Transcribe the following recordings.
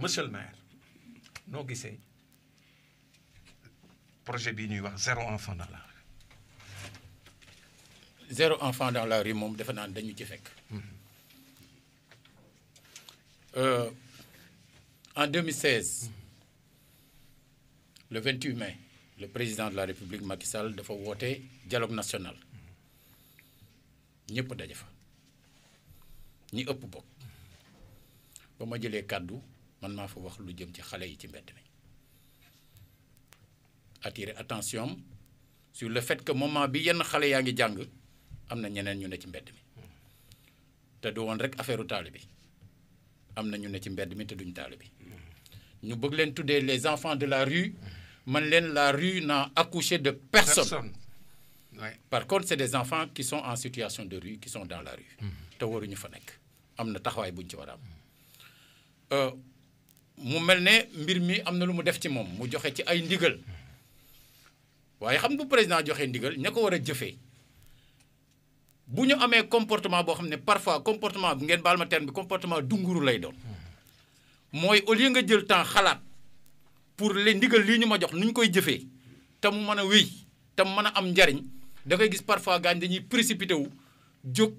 monsieur le maire noo gisee projet bii ñuy wax 0 enfant dans la rue. 0 enfant dans la rue moom defe naa dañu ci fekk. En 2016 le 28 mai le président de la République Macky Sall dafa woote dialogue national ñëpp daje fa ñi ëpp bokk ba ma jëlee kàddu man maa fa wax lu jëm ci xale yi ci mbedd mi attirer attention sur le fait que moment bi yenn xale yaa ngi jàng am na ñeneen ñu ne ci mbedd mi te du woon rek affaire u taalibe bi am na ñu ne ci mbedd mi te duñ taalibe bi ñu bëgg leen tuddee les enfants de la rue man leen la rue n'a accouché de personne. Ouais. Par contre c'est des enfants qui sont en situation de rue qui sont dans la rue te waruñu fa nekk am na taxawaay buñ ci war a am mu mel ne mbir mi am na lu mu def ci moom mu joxe ci ay ndigal waaye xam bu président joxe ndigal ña ko war a jëfee bu ñu amee comportement boo xam ne parfois comportement bi ngeen baal ma terme bi comportement dunguru lay doon mooy au lieu nga jël temps xalaat pour les ndigal lii ñu ma jox nu ñu koy jëfee te mu mën a wéy te mu mën a am njariñ da ngay gis parfois gaañ dañuy précipité wu jóg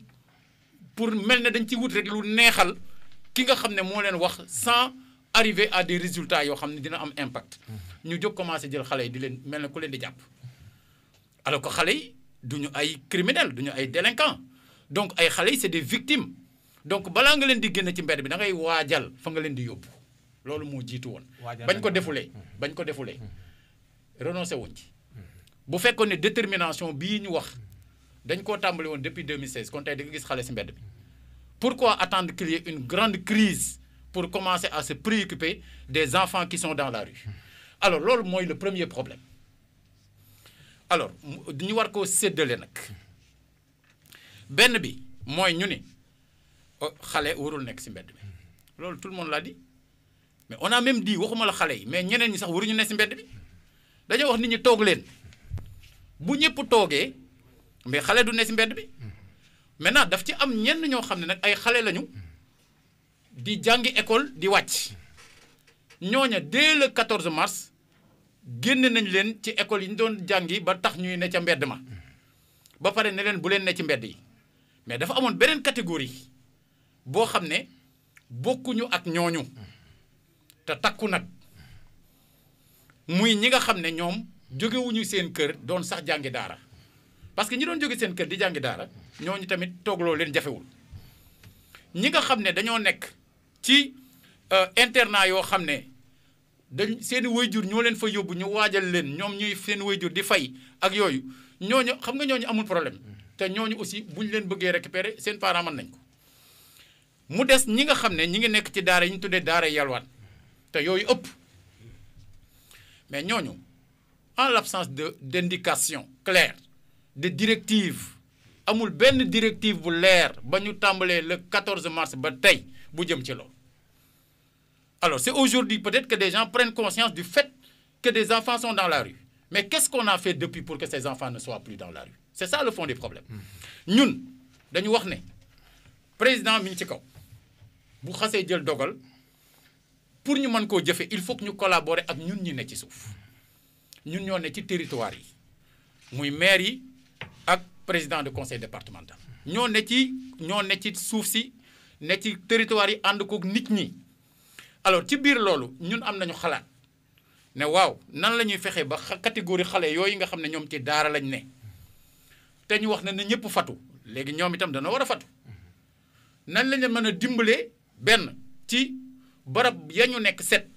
pour mel ne dañ ci wut rek lu neexal ki nga xam ne moo leen wax sans arriver à des résultats yoo xam ne dina am impact ñu jóg commencé jël xale yi di leen mel ne ku leen di jàpp alors que xale yi duñu ay criminels duñu ay délinquants donc ay xale yi c'est des victimes donc balaa nga leen di génn ci mbedd bi da ngay waajal fa nga leen di yóbbu loolu moo jiitu woon bañ ko defulee renoncé wuñ ci bu fekkoon ne détermination bii ñu wax dañ koo tàmbali woon depuis 2016 kon tey da nga gis xale si mbedd bi pourquoi attendre qu'il y ait une grande crise pour commencer à se préoccuper des enfants qui sont dans la rue alors loolu mooy le premier problème alors ñu war koo séddale nag benn bi mooy ñu ni xale warul nekk si mbedd bi loolu tout le monde l'a dit mais on a même dit waxuma la xale yi mais ñeneen ñi sax waruñu ne si mbedd bi dañoo wax nit ñi toog leen bu ñëpp toogee mais xale du ne si mbedd bi maintenant daf ci am ñenn ñoo xam ne nag ay xale lañu di jàngi école di wàcc ñooña dès le 14 mars génn nañ leen ci école yi ñu doon jàngi ba tax ñuy ne ca mbedd ma ba pare ne leen bu leen ne ci mbedd yi mais dafa amoon beneen catégorie boo xam ne bokkuñu ak ñooñu te takku nag muy ñi nga xam ne ñoom jógewuñu seen kër doon sax jàngi daara parce que ñi doon jóge seen kër di jàngi daara ñooñu tamit toogloo leen jafewul ñi nga xam ne dañoo nekk ci internat yoo xam ne dañ seeni waajur ñoo leen fa yóbbu ñu waajal leen ñoom ñuy seen waajur di fay ak yooyu ñooñu xam nga ñooñu amul problème te ñooñu aussi bu ñu leen bëggee récupérer seen parents mën nañ ko mu des ñi nga xam ne ñi ngi nekk ci daara yi ñu tuddee daara yalwaan te yooyu ëpp mais ñooñu en l'absence d'indication claire de directive amul benn directive bu leer ba ñu tàmbalee le 14 mars ba tey bu jëm ci loolu alors c'est aujourd'hui peut-être que des gens prennent conscience du fait que des enfants sont dans la rue mais qu'est-ce qu'on a fait depuis pour que ces enfants ne soient plus dans la rue c'est ça le fond des problèmes ñun dañu wax ne président mi ngi ci kaw bu xasee jël dogal pour ñu mën koo jëfe il faut que ñu collaborer ak ñun ñi ne ci suuf ñun ñoo ne ci territoire yi muy maire yi ak président de conseil départemental ñoo ne ci suuf si ne ci territoire yi ànd kook nit ñi alors ci biir loolu ñun am nañu xalaat ne waaw nan la ñuy fexee ba catégorie xale yooyu nga xam ne ñoom ci daara lañ ne te ñu wax ne na ñëpp fatu léegi ñoom itam dana war a fatu nan lañ leen mën a dimbalee benn ci barab ya ñu nekk set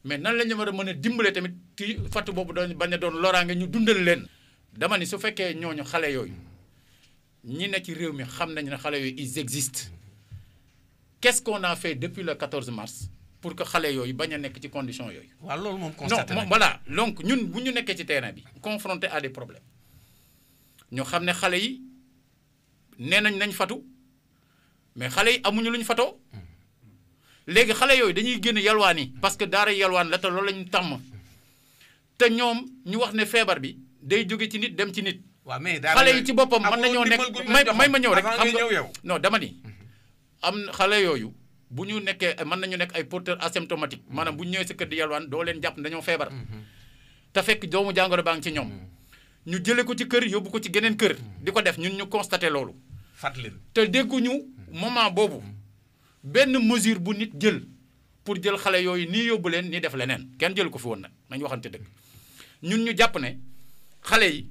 mais nan la ñu war a mën a dimbale tamit ci fatu boobu doon bañ a doon loraange ñu dundal leen dama ni su fekkee ñooñu xale yooyu ñi ne ci réew mi xam nañ ne xale yooyu ils existent qu'est-ce qu'on a fait depuis le 14 mars pour que xale yooyu bañ a nekk ci condition yooyu. waaw loolu moom constaté non voilà donc ñun bu ñu nekkee ci terrain bi confronté à des problèmes ñu xam ne xale yi nee nañ fatu mais xale yi amuñu lu ñu fatoo. léegi xale yooyu dañuy génn yalwaan yi parce que daara yalwaan la te loolu lañu tàmm te ñoom ñu wax ne feebar bi day jóge ci nit dem ci nit. waaw mais xale yi ci boppam mën nañoo nekk may ma ñëw rek xam nga non dama ni am xale yooyu bu ñu nekkee mën nañu nekk ay porteurs asymptomatiques maanaam bu ñu ñëwee sa kër di yalwaan doo leen jàpp dañoo feebar te fekk doomu jàngoro baa ngi ci ñoom ñu jëlee ko ci kër yóbbu ko ci geneen kër di ko def ñun ñu constaté loolu fàttali te dégguñu moment boobu benn mesure bu nit jël pour jël xale yooyu nii yóbbu leen nii def leneen kenn jël ko fi woon nag nañu waxante dëgg ñun ñu jàpp ne xale yi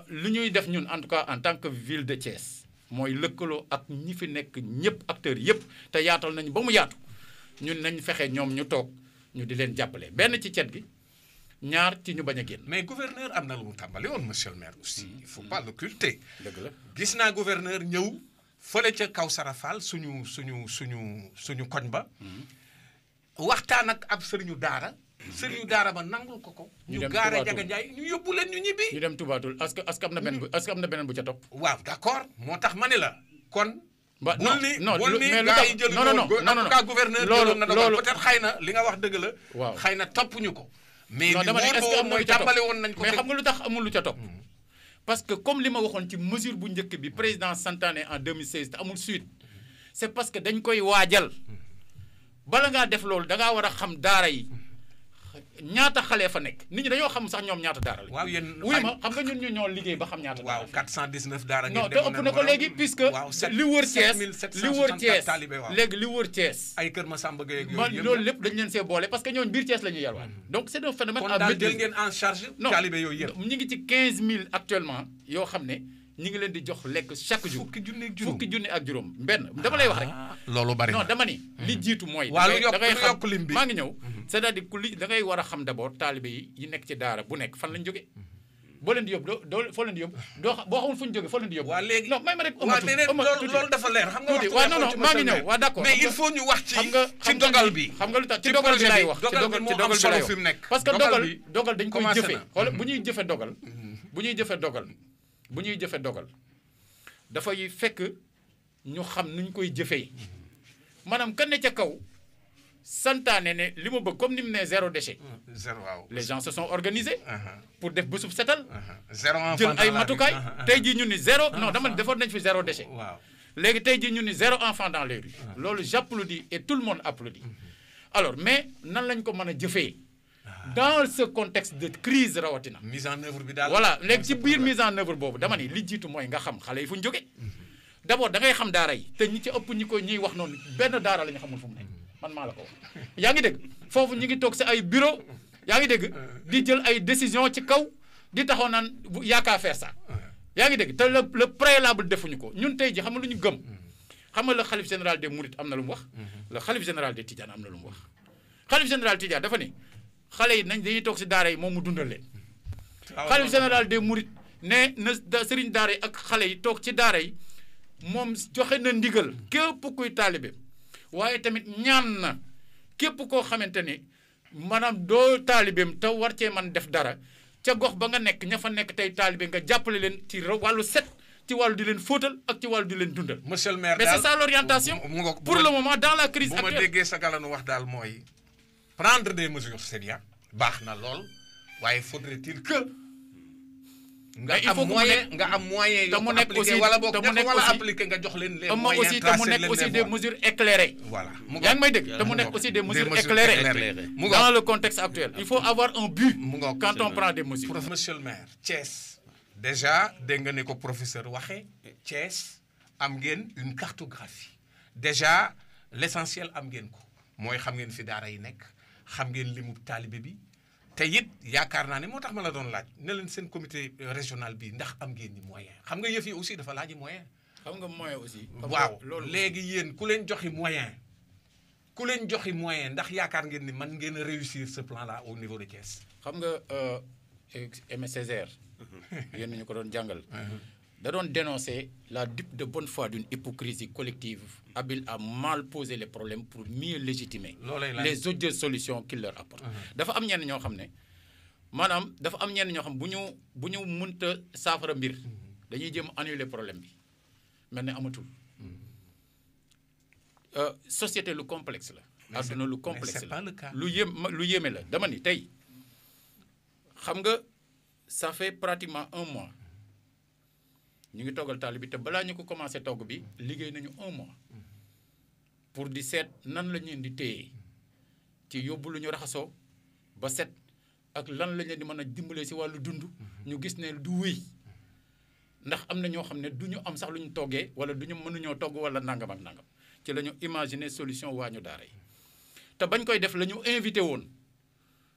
lu ñuy def ñun en tout cas en tant que ville de Thiès mooy lëkkaloo ak ñi fi nekk ñëpp acteurs yëpp te yaatal nañu ba mu yaatu ñun nañ fexe ñoom ñu toog ñu di leen jàppale benn ci cet gi ñaar ci ñu bañ a génn. mais gouverneur am na lu mu tàmbali woon monsieur le maire aussi. il faut pas l'occulter. dëgg la gis naa gouverneur ñëw fële ca kaw Sarafal suñu koñ ba. waxtaan ak ab sëriñu daara. sëriñu daara ba nangul ko ko. ñu gaare Jaga Njaay ñu yóbbu leen ñu ñibbi. ñu dem Toubatoul est-ce que am na benn bu est-ce que am na beneen bu ca topp. waaw d'accord moo tax ma ne la kon. ba non non mais lu tax non non non en tout cas gouverneur jëloon na dogal peut-être xëy na li nga wax dëgg la. waaw xëy na topp ñu ko. mais non dama ne est-ce que am na lu ca topp tàmbali woon nañ ko. mais xam nga lu tax amul lu ca topp. parce que comme li ma waxoon ci mesure bu njëkk bi président santaane en 2016 te amul suite c'est parce que dañ koy waajal bala ngaa def loolu da ngaa war a xam daara yi ñaata xale fa nekk nit ñi dañoo xam sax ñoom ñaata daara la. waaw yéen wuy ma xam nga ñun ñu ñoo liggéey ba xam ñaata daara. waaw 419 daara ngeen non te ëpp na ko léegi puisque li wër Thiès li wër Thiès léegi li wër Thiès. ay Kër Massamba Gueye ak man yooyu loolu lépp dañ leen see boole parce que ñooñu biir Thiès la ñuy yalwaan. donc c'est un phénomène à maîtriser. kon daal jël ngeen en charge. taalibe yooyu yëpp ñu ngi ci 15000 actuellement yoo xam ne ñu ngi leen di jox lekk chaque jour. fukki junni ak juróom benn dama lay wax rek. loolu bari na non dama ni. li jiitu mooy. waaw lu da ngay yokk lim bi maa ngi ñëw. c'est-à-dire ku li da ngay war a xam d'abord taalibe yi nekk ci daara bu nekk fan lañ jógee. boo leen di yóbbu doo foo leen di yóbbu doo boo xamul fu ñu jógee foo leen di yóbbu. waaw léegi non may ma rek loolu dafa leer xam nga waaw non non maa ngi ñëw waaw d'accord. mais il faut ñu wax ci dogal bi. xam nga lu tax ci dogal bi laay wax ci dogal bi laay fi mu nekk. parce que dogal dañ koy jëfee xool bu ñuy jëfe dogal bu ñuy jëfe dogal dafay fekk ñu xam nuñ koy jëfee maanaam kan ne ca kaw santaane ne li ma bëgg comme ni mu ne zéro déchet. waaw les gens se sont organisés. pour def bésub setal. zéro enfant jël ay matukaay tey jii ñu ni zéro non dama defoon nañ fi zéro déchet. waaw léegi tey jii ñu ni zéro enfant dans les rues. loolu j'applaudis et tout le monde applaudit. alors mais nan lañ ko mën a jëfee. dans ce contexte de crise rawatina. mise en œuvre bi daal. voilà léegi ci biir mise en œuvre boobu dama ni li jiitu mooy nga xam xale yi fu ñu jógee. d'abord da ngay xam daara yi te ñi ci ëpp ñuy wax noonu benn daara la ñu xamul fu mu nekk man maa la ko wax. yaa ngi dégg foofu ñu ngi toog si ay bureau yaa ngi dégg di jël ay décision ci kaw di taxaw naan yaakaar faire ça. yaa ngi dégg te le préalable defuñu ko ñun tey ji xam nga lu ñu gëm. xam nga le xalif général des Mourides am na lu mu wax. le xalif général des Tidiane am na lu mu wax. xalif général Tidiane dafa ni xale yi dañuy toog si daara yi moom mu dundal leen. xalif général des Mourides ne na sëriñ daara yi ak xale yi toog ci daara yi moom joxe na ndigal képp kuy taalibe waaye tamit ñaan na képp koo xamante ni maanaam doo taalibeem te war cee man def dara ca gox ba nga nekk ña fa nekk tey taalibe nga jàppale leen ci wàllu set ci wàllu di leen fóotal ak ci wàllu di leen dundal. monsieur le maire mais c'est ça l'orientation pour le moment dans la crise actuelle. bu ma déggee sa galanu wax daal mooy prendre des mesures c'est bien baax na lool waaye faudrait-il que. nga am moyen yoo ko appliqué wala boog ña ko wala appliqué nga jox leen les moyens te mu nekk aussi des mesures éclairées. voilà yaa ngi may dégg te mu nekk aussi des mesures éclairées dans le contexte actuel. il faut avoir un but quand on prend des mesures. monsieur le maire Thiès déjà dégg nga ni ko professeur waxee Thiès am ngeen une cartographie déjà l'essentiel am ngeen ko mooy xam ngeen fi daara yi nekk xam ngeen limu taalibe bi te it yaakaar naa ne moo tax ma la doon laaj ne leen seen comité régional bi ndax am ngeen ni moyen xam nga yëf yi aussi dafa laaji moyen. xam nga moyen aussi. waaw léegi yéen ku leen joxi moyen ndax yaakaar ngeen ni man ngeen a réussir ce plan là au niveau de Thiès. xam nga Aimé Césaire yéen ñu ko doon jàngal. da doon dénoncer la dupe de bonne foi d'une hypocrisie collective habile à mal poser les problèmes pour mieux légitimer les odieuses solutions qu'il leur apporte. dafa am ñenn ñoo xam ne maanaam dafa am ñenn ñoo xam bu ñu mënta saafara mbir dañuy jéem annuler problème bi mel ne amatul. société lu complexe la. adduna lu complexe la lu yéeme la dama ni tey xam nga ça fait pratiquement un mois. ñu ngi toggal taali bi te balaa ñu ko commencé togg bi liggéey nañu un mois pour di seet nan la ñu leen di téye ci yóbbu lu ñu raxasoo ba set ak lan lañ leen di mën a dimbalee si wàllu dund ñu gis ne du wéy ndax am na ñoo xam ne du ñu am sax lu ñu toggee wala du ñu mënuñoo togg wala nangam ak nangam ci la ñu imaginer solution waañu daara yi te bañ koy def la ñu invité woon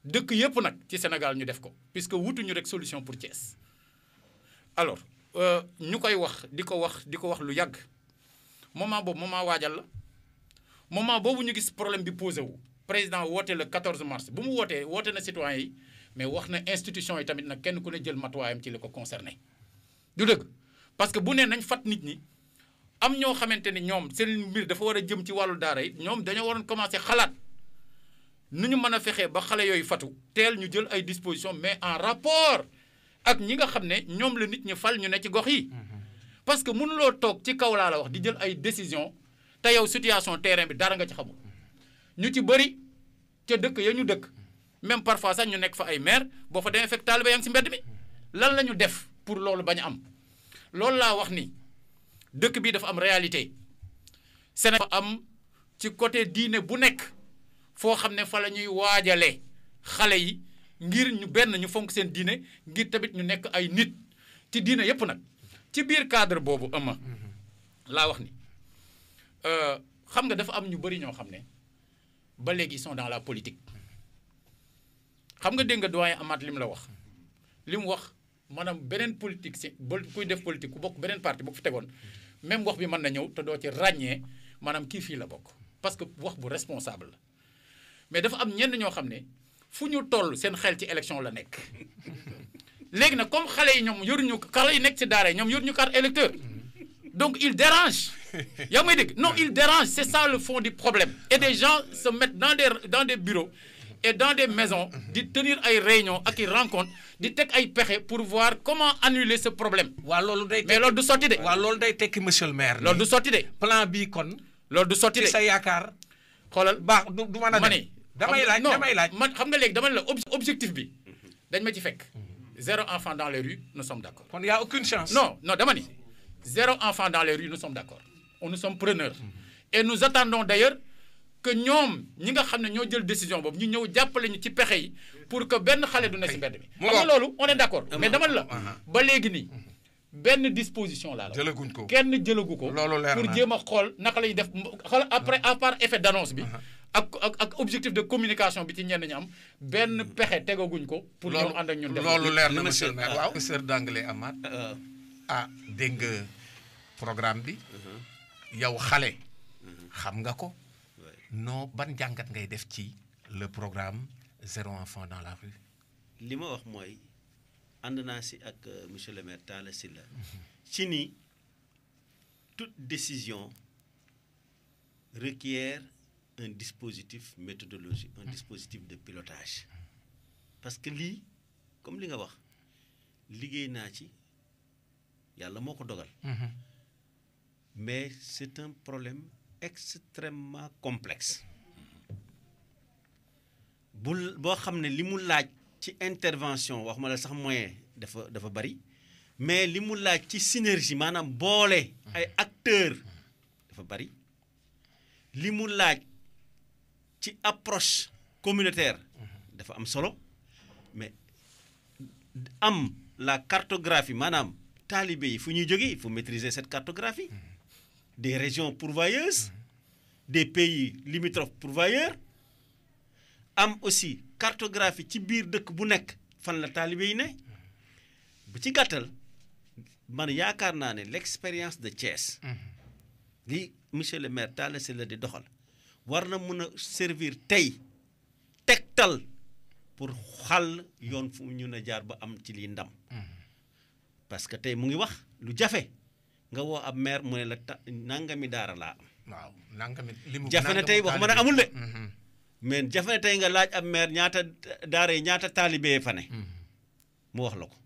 dëkk yëpp nag ci Sénégal ñu def ko puisque wutuñu rek solution pour Thiès alors ñu koy wax di ko wax lu yàgg moment boobu moment waajal la moment boobu ñu gis problème bi posé wu président woote le 14 mars bu mu woote na citoyens yi mais wax na institution yi tamit nag kenn ku ne jël matuwaayam ci li ko concerné du dëgg parce que bu nee nañ fat nit ñi am ñoo xamante ni ñoom seen mbir dafa war a jëm ci wàllu daara yi ñoom dañoo waroon commencé xalaat nu ñu mën a fexee ba xale yooyu fatu teel ñu jël ay dispositions mais en rapport ak ñi nga xam ne ñoom la nit ñi fal ñu ne ci gox yi parce que mënuloo toog ci kaw laa la wax di jël ay décisions te yow situation terrain bi dara nga ci xamul ñu ci bëri ca dëkk ya ñu dëkk même parfois sax ñu nekk fa ay maire boo fa demee fekk taalibe yaa ngi si mbedd mi lan la ñu def pour loolu bañ a am loolu laa wax ni dëkk bi dafa am réalité Sénégal dafa am ci côté diine bu nekk foo xam ne fa la ñuy waajalee xale yi ngir ñu benn ñu fonk seen diine ngir tamit ñu nekk ay nit ci diine yépp nag ci biir cadre boobu ëmma laa wax ni xam nga dafa am ñu bëri ñoo xam ne ba léegi ils sont dans la politique xam nga dégg nga doyen Amath li mu la wax li mu wax maanaam beneen politique si ba kuy def politique ku bokk beneen parti bu ko fi tegoon même wax bi mën na ñëw te doo ci ràññee maanaam kii fii la bokk parce que wax bu responsable la mais dafa am ñenn ñoo xam ne fu ñu toll seen xel ci élection la nekk léegi nag comme xale yi ñoom yoruñu xale yi nekk ci daara yi ñoom yoruñu carte électeur donc il dérange yaa ngi may dégg non il dérange c'est ça le fond du problème et des gens se mettent dans des bureaux et dans des maisons di tenir ay réunions ak i rencontres di teg ay pexe pour voir comment annuler ce problème. waa loolu day mais loolu du sotti de. waaw loolu day tekki monsieur le maire. loolu du sotti de. plan bii kon. loolu du sotti de ci sa yaakaar. xoolal baax du mën a dem damay laaj man xam nga léegi dama ne la objectif bi dañ ma ci fekk. 0 enfant dans les rues nous sommes d'accord. kon y a aucune chance. non dama ni 0 enfant dans les rues nous sommes d'accord nous sommes preneurs. et nous attendons d'ailleurs que ñoom ñi nga xam ne ñoo jël décision boobu ñu ñëw jàppale ñu ci pexe yi pour que benn xale du ne si mbedd mi. xam nga loolu on est d'accord mais dama la ba léegi nii benn disposition laa la. jëlaguñ ko kenn jëlagu ko. loolu leer na pour jéem a xool naka lay def xool après à part effet d'annonce bi. ak objectif de communication bi ci ñenn ñi am benn pexe tegaguñ ko. pour ñoom ànd ak ñun def loolu leer na monsieur le maire waaw. professeur d'anglais Amath dégg nga programme bi. yow xale. xam nga ko. non ban jàngat ngay def ci le programme 0 enfant dans la rue. li ma wax mooy ànd naa si ak monsieur le maire Talla Sylla ci ni toute décision requiert un dispositif méthodologique un dispositif de pilotage parce que lii comme li nga wax liggéey naa ci yàlla moo ko dogal mais c'est un problème extrêmement complexe boo xam ne li mu laaj ci intervention wax ma la sax moyen dafa bari mais li mu laaj ci synergie maanaam boole ay acteurs dafa bari li mu laaj ci approche communautaire dafa am solo mais am la cartographie maanaam taalibe yi fu ñuy jógee il faut maîtriser cette cartographie des régions pourvoyeuses des pays limitrophes pourvoyeurs am aussi cartographie ci biir dëkk bu nekk fan la taalibe yi ne bu ci gàttal man yaakaar naa ne l'expérience de Thiès li monsieur le maire Talla Sylla di doxal war na mën a servir tey tegtal pour xàll yoon fu ñu na jaar ba am ci lii ndam parce que tey mu ngi wax lu jafe nga woo ab maire mu ne la nangami daara laa am. waaw nangami limu jafe na tey wax ma ne amul de. mais jafe na tey nga laaj ab maire ñaata daara yi ñaata taalibe fa ne. mu wax la ko.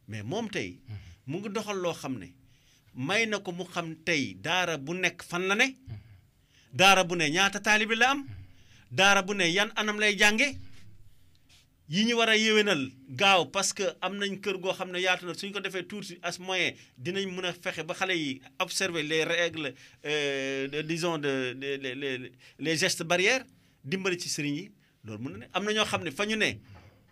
mais moom tey mu ngi doxal loo xam ne may na ko mu xam tey daara bu nekk fan la ne. daara bu ne ñaata taalibe la am. daara bu ne yan anam lay jànge yi ñu war a yéwénal gaaw parce que am nañ kër goo xam ne yaatu na suñ ko defee tuuti as moyen dinañ mën a fexe ba xale yi observer les règles disons les gestes barrières dimbali ci sëriñ yi loolu mën na ne am na ñoo xam ne fa ñu ne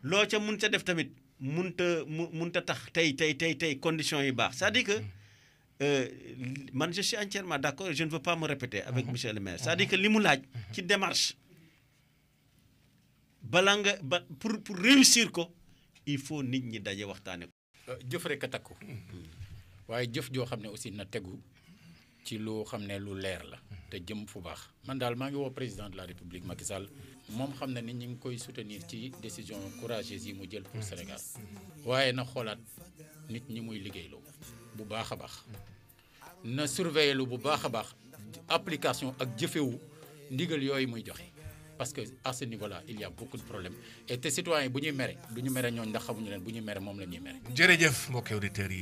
loo ca mun ca def tamit munta tax tey conditions yi baax c'est-à-dire que man je suis entièrement d'accord je ne veux pas me répéter avec monsieur le maire c'est-à-dire que li mu laaj ci démarche balaa nga pour réussir ko il faut nit ñi daje waxtaane ko. jëf rek a takku waaye jëf joo xam ne aussi na tegu ci loo xam ne lu leer la te jëm fu baax man daal maa ngi woo président de la république Macky Sall moom xam na ni ñu ngi koy soutenir ci décision courageuse yi mu jël pour Sénégal waaye na xoolaat nit ñi muy liggéeyloo bu baax a baax na surveiller lu bu baax a baax application ak jëfewu ndigal yooyu muy joxe parce que à ce niveau là il y a beaucoup de problèmes et te citoyens bu ñuy mere du ñu mere ñooñu ndax xamuñu leen bu ñuy mere moom la ñuy mere. jërëjëf mbokki auditeurs yi.